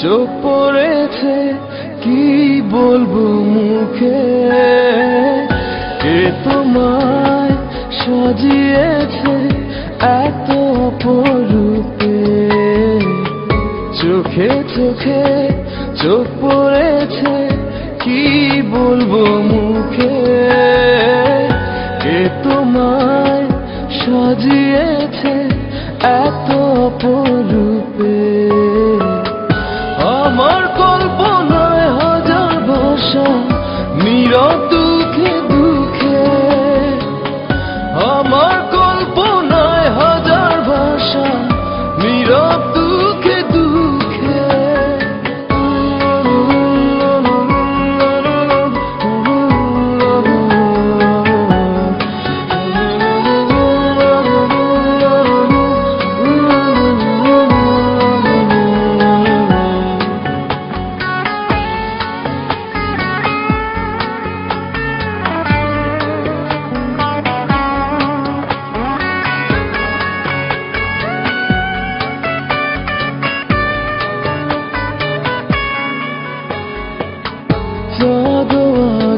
চোখ পড়েছে কি বলবো মুখে, কে তোমায় সাজিয়েছে এত অপরূপে। চোখে চোখে চোখ পড়েছে কি বলবো মুখে, কে তোমায় সাজিয়েছে এত অপরূপে। আমার কল্পনায় হাজার ভাষা নীরব দুঃখে দুঃখে, আমার কল্পনায় হাজার ভাষা নীরব দুঃখে দুঃখে।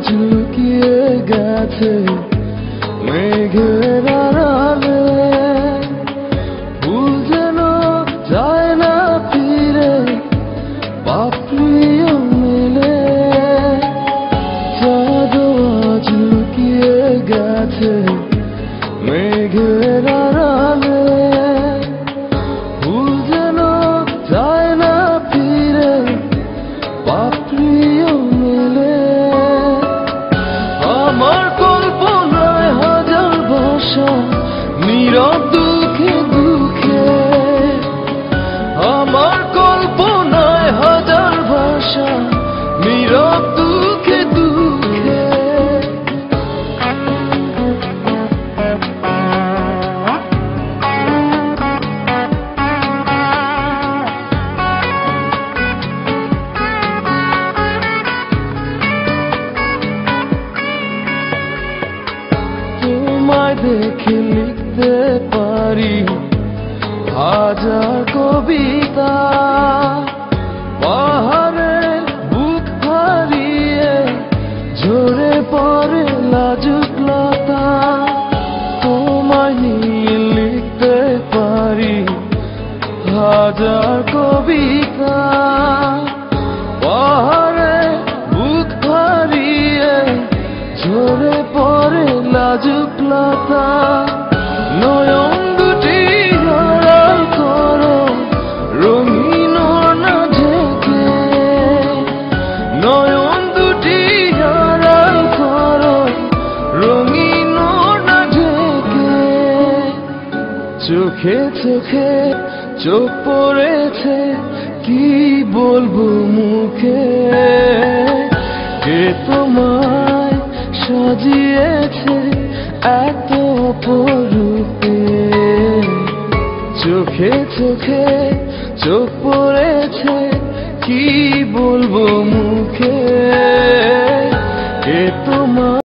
ঝুঁকিয়ে গেছে মেঘের আড়ালে, ফুল যেন যায় না ফিরে পাপড়িও মেলে। চাঁদোয়া ঝুঁকিয়ে গেছে মেঘের আড়ালে, ফুল যেন যায় না ফিরে পাপড়িও মেলে। আমার কল্পনায় হাজার ভাষা নীরব দুঃখে দুঃখে, আমার কল্পনায় হাজার ভাষা নীরব দুঃখে দুঃখে। তোমায় দেখে লিখতে পারি হাজার কবিতা, পাহাড়ের বুক হারিয়ে ঝরে পড়ে লাজুক লতা। তোমায় নিয়ে লিখতে পারি হাজার কবিতা, পাহাড়ের বুক হারিয়ে ঝরে পড়ে লাজুক লতা। নয়ন দুটি আড়াল করো রঙিন ওড়না ঢেকে, নয়ন দুটি আড়াল করো রঙিন ওড়না ঢেকে। চোখে চোখে চোখ পড়েছে কি বলবো মুখে, কে তোমায় সাজিয়েছে এত অপরূপে। চোখে চোখে চোখ পড়েছে কি বলবো মুখে, কে তোমায়